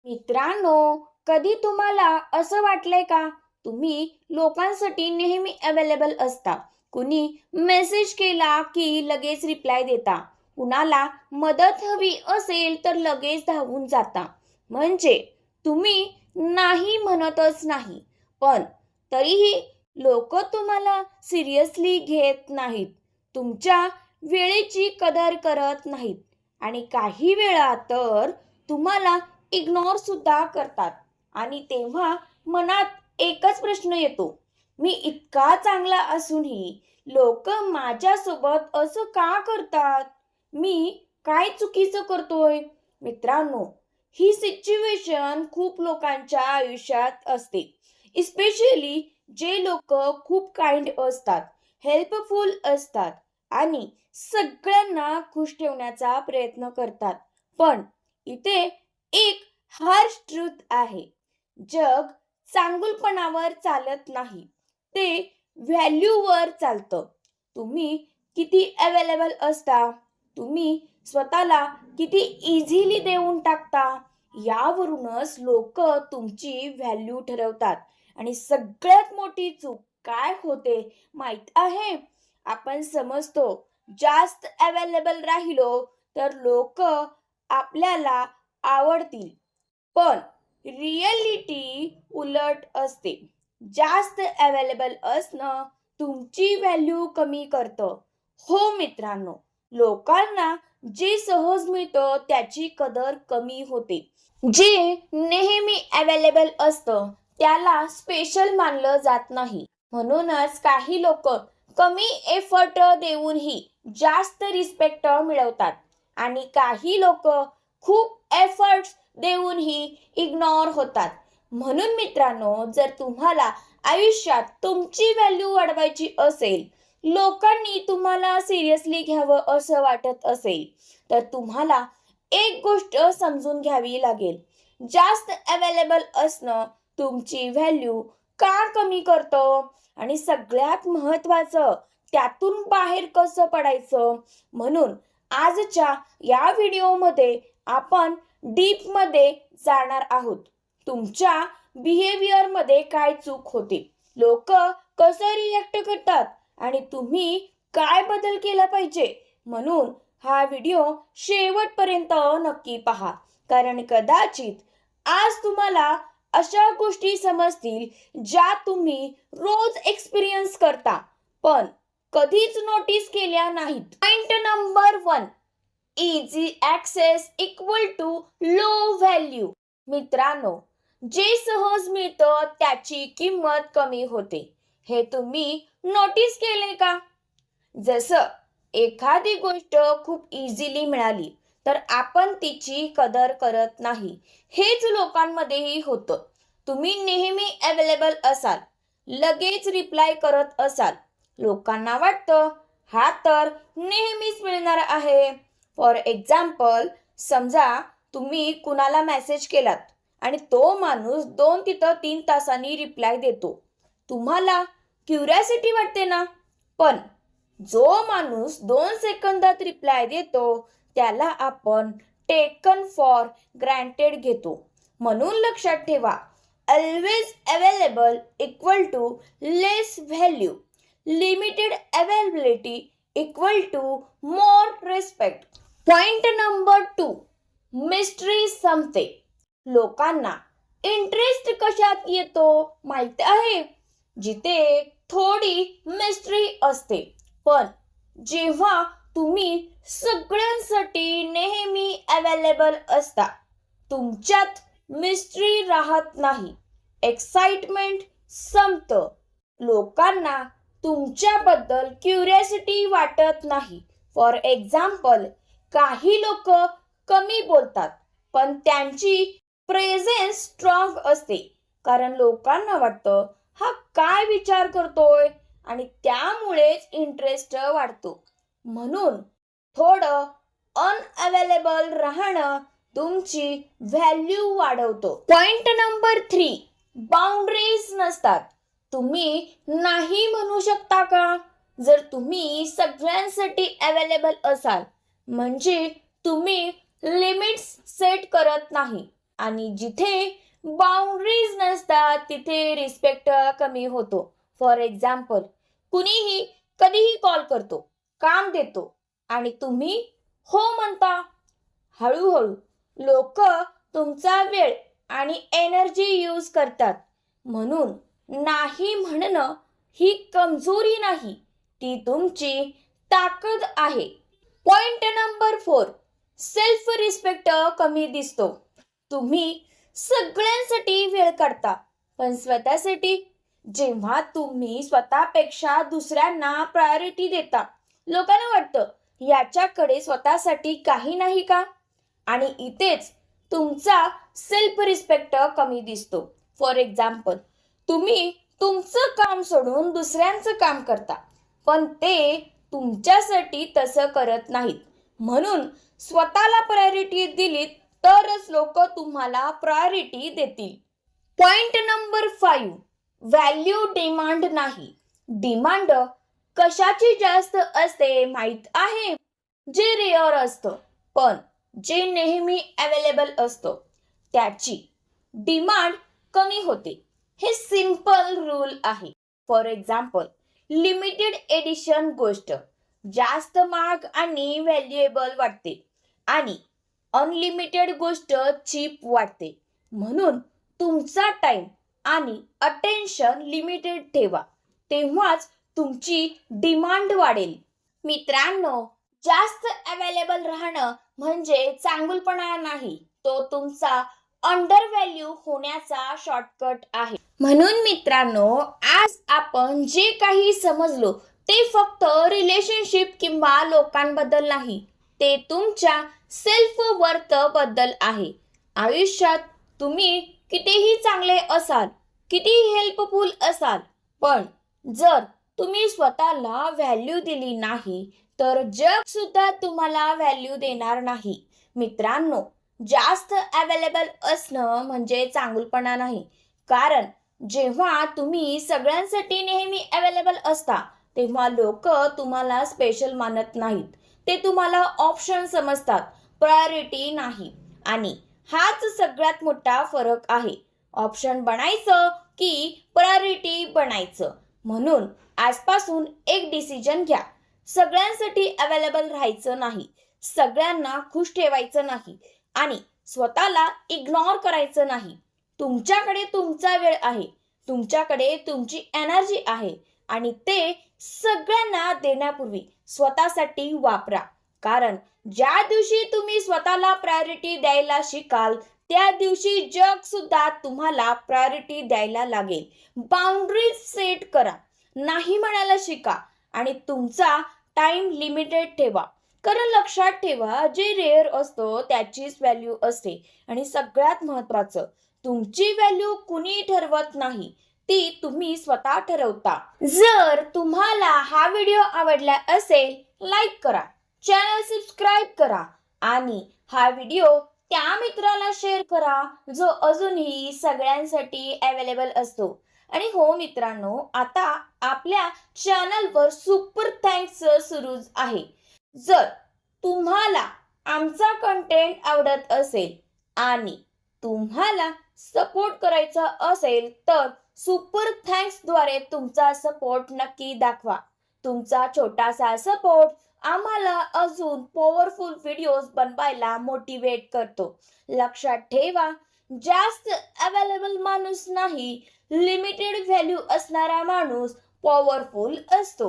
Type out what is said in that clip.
मित्रांनो, कधी तुम्हाला असं वाटलंय का? तुम्ही लोकांसाठी नेहमी अवेलेबल असता. कुणी मेसेज केला की लगेच रिप्लाय देता. कुणाला मदत हवी असेल तर लगेच धावून जाता. म्हणजे तुम्ही नाही म्हणतच नाही. पण तरीही लोक तुम्हाला सिरियसली घेत नाहीत. तुमच्या वेळेची कदर करत नाहीत आणि काही वेळा तर तुम्हाला इग्नोर सुद्धा करतात. आणि तेव्हा मनात एकच प्रश्न येतो, मी इतका चांगला असूनही लोक माझ्यासोबत असं का करतात? मी काय चुकीचं करतोय? मित्रांनो, ही सिच्युएशन खूप लोकांच्या आयुष्यात असते. इस्पेशली जे लोक खूप काइंड असतात, हेल्पफुल असतात आणि सगळ्यांना खुश ठेवण्याचा प्रयत्न करतात. पण इथे एक हार्श ट्रूथ आहे. जग चांगुलपणावर चालत नाही, ते व्हॅल्यूवर चालतं. तुम्ही किती अवेलेबल असता, तुम्ही स्वतःला किती इझिली देऊन टाकता, यावरूनच लोक तुमची व्हॅल्यू ठरवतात. आणि सगळ्यात मोठी चूक काय होते माहित आहे? आपण समजतो जास्त अवेलेबल राहिलो तर लोक आपल्याला आवडतील. पण रिअलिटी उलट असते. जास्त अवेलेबल असणं तुमची व्हॅल्यू कमी करतं. हो मित्रांनो, लोकांना जे सहज मिळतं त्याची कदर कमी होते. जे नेहमी अवेलेबल असतं त्याला स्पेशल मानलं जात नाही. म्हणूनच काही लोक कमी एफर्ट देऊनही जास्त रिस्पेक्ट मिळवतात आणि काही लोक खूप एफर्ट्स देऊनही इग्नोर होतात. म्हणून मित्रांनो, जर तुम्हाला आयुष्यात तुमची व्हॅल्यू वाढवायची असेल, लोकांनी तुम्हाला सिरियसली घ्यावं असं वाटत असेल, तर तुम्हाला एक गोष्ट समजून घ्यावी लागेल. जास्त अवेलेबल असणं तुमची व्हॅल्यू का कमी करतं? आणि सगळ्यात महत्त्वाचं, त्यातून बाहेर कसं पडायचं? म्हणून आजच्या या व्हिडिओमध्ये आपण डीपमध्ये जाणार आहोत. तुमच्या बिहेवियरमध्ये काय चूक होते, लोक कसं रिॲक्ट करतात आणि तुम्ही काय बदल केला पाहिजे. म्हणून हा व्हिडिओ शेवटपर्यंत नक्की पहा, कारण कदाचित आज तुम्हाला अशा गोष्टी समजतील ज्या तुम्ही रोज एक्सपिरियन्स करता पण कधीच नोटीस केल्या नाहीत. Point number 1, easy access equal to low value. मित्रांनो, जे सहज मिळतं त्याची किंमत कमी होते. हे तुम्ही नोटीस केले का? जसं एखादी गोष्ट खूप इझिली मिळाली तर आपण तिची कदर करत नाही. हेच लोकांमध्येही होतं. तुम्ही नेहमी अवेलेबल असाल, लगेच रिप्लाय करत असाल, लोकांना वाटतं हा तर नेहमीच मिळणार आहे. फॉर एक्झाम्पल, समजा तुम्ही कुणाला मेसेज केलात आणि तो माणूस 2 तिथं 3 तासांनी रिप्लाय देतो. तुम्हाला क्युरिओसिटी वाटते ना? पण जो माणूस 2 सेकंदात रिप्लाय देतो त्याला आपण टेकन फॉर ग्रँटेड घेतो. म्हणून लक्षात ठेवा, always available equal to less value. Limited availability equal to more respect. Point number 2, mystery संपते. लोकांना इंटरेस्ट कशात येतो माहिती आहे? जिथे थोडी मिस्ट्री असते. पण जेव्हा तुम्ही सगळ्यांसाठी नेहमी अवेलेबल असता, तुमच्यात मिस्ट्री राहत नाही, एक्साइटमेंट संपतं. लोकांना तुमच्याबद्दल क्युरिओसिटी वाटत नाही. फॉर एक्झाम्पल, काही लोक कमी बोलतात पण त्यांची प्रेझेन्स स्ट्रॉंग असते, कारण लोकांना वाटतं हा काय विचार करतोय आणि त्यामुळेच इंटरेस्ट वाढतो. म्हणून थोडं अनअवेलेबल राहणं तुमची व्हॅल्यू वाढवतो. पॉइंट नंबर 3, बाउंड्रीज नसतात. तुम्ही नाही म्हणू शकता का? जर तुम्ही सगळ्यांसाठी अवेलेबल असाल म्हणजे तुम्ही लिमिट्स सेट करत नाही. आणि जिथे बाउंड्रीज नसतात तिथे रिस्पेक्ट कमी होतो. फॉर एक्झाम्पल, कुणीही कधीही कॉल करतो, काम देतो आणि तुम्ही हो म्हणता. हळूहळू लोक तुमचा वेळ आणि एनर्जी यूज करतात. म्हणून नाही म्हणणं ही कमजोरी नाही, ती तुमची ताकद आहे. पॉइंट नंबर 4, सेल्फ रिस्पेक्ट कमी दिसतो. तुम्ही सगळ्यांसाठी वेळ काढता, पण स्वतःसाठी जेव्हा तुम्ही स्वतःपेक्षा दुसऱ्यांना प्रायोरिटी देता, लोकांना वाटतं याच्याकडे स्वतःसाठी काही नाही का? आणि इथेच तुमचा सेल्फ रिस्पेक्ट कमी दिसतो. फॉर एक्झाम्पल, तुम्ही तुमचं काम सोडून दुसऱ्यांचं काम करता, पण ते तुमच्यासाठी तसं करत नाहीत. म्हणून स्वतःला प्रायोरिटी दिलीत तरच लोक तुम्हाला प्रायोरिटी देतील. पॉइंट नंबर 5, व्हॅल्यू डिमांड नाही. डिमांड कशाची जास्त असते माहित आहे? जे रेअर असतं पण जे नेहमी अवेलेबल असतं त्याची डिमांड कमी होते. हे सिंपल रूल आहे. फॉर एक्झाम्पल, लिमिटेड एडिशन गोष्ट जास्त महाग आणि व्हॅल्युएबल वाटते आणि अनलिमिटेड गोष्ट चीप वाटते. म्हणून तुमचा टाइम आणि अटेन्शन लिमिटेड ठेवा, तेव्हाच तुमची डिमांड वाढेल. मित्रांनो, जास्त अवेलेबल राहणं म्हणजे चांगुलपणा नाही, तो तुमचा अंडर व्हॅल्यू होण्याचा शॉर्टकट आहे. म्हणून मित्रांनो, आज आपण जे काही समजलो ते फक्त रिलेशनशिप किंवा लोकांबद्दल नाही, ते तुमच्या सेल्फ वर्थ बद्दल आहे. आयुष्यात तुम्ही कितीही चांगले असाल, कितीही हेल्पफुल असाल, पण जर तुम्ही स्वतःला व्हॅल्यू दिली नाही तर जग सुद्धा तुम्हाला व्हॅल्यू देणार नाही. मित्रांनो, जास्त अवेलेबल असणं म्हणजे चांगुलपणा नाही, कारण जेव्हा तुम्ही सगळ्यांसाठी नेहमी अवेलेबल असता तेव्हा लोक तुम्हाला स्पेशल मानत नाहीत, ते तुम्हाला ऑप्शन समजतात, प्रायोरिटी नाही. आणि हाच सगळ्यात मोठा फरक आहे, ऑप्शन बनायचं की प्रायोरिटी बनायचं. म्हणून आजपासून एक डिसिजन घ्या, सगळ्यांसाठी अवेलेबल राहायचं नाही, सगळ्यांना खुश ठेवायचं नाही आणि स्वतःला इग्नोर करायचं नाही. तुमच्याकडे तुमचा वेळ आहे, तुमच्याकडे तुमची एनर्जी आहे आणि ते सगळ्यांना देण्यापूर्वी स्वतःसाठी वापरा. कारण ज्या दिवशी तुम्ही स्वतःला प्रायोरिटी द्यायला शिकाल त्या दिवशी जग सुद्धा तुम्हाला प्रायोरिटी द्यायला लागेल. बाउंड्रीज सेट करा, नाही म्हणायला शिका आणि तुमचा टाइम लिमिटेड ठेवा. कारण लक्षात ठेवा, जे रेअर असतो त्याचीच व्हॅल्यू असते. आणि सगळ्यात महत्त्वाचं, तुमची व्हॅल्यू कुणी ठरवत नाही, ती तुम्ही स्वतः ठरवता. जर तुम्हाला हा व्हिडिओ आवडला असेल, लाईक करा, चॅनल सबस्क्राईब करा आणि हा व्हिडिओ त्या मित्राला शेअर करा जो अजूनही सगळ्यांसाठी अवेलेबल असतो. आणि हो मित्रांनो, आता आपल्या चॅनलवर सुपर थँक्स सुरू आहे. जर तुम्हाला आमचा कंटेंट आवडत असेल आणि तुम्हाला सपोर्ट करायचा असेल तर सुपर थँक्स द्वारे तुमचा सपोर्ट नक्की दाखवा. तुमचा छोटासा सपोर्ट आम्हाला अजून पॉवरफुल व्हिडिओज बनवायला मोटिवेट करतो. लक्षात ठेवा, जास्त अवेलेबल माणूस नाही, लिमिटेड व्हॅल्यू असणारा माणूस पॉवरफुल असतो.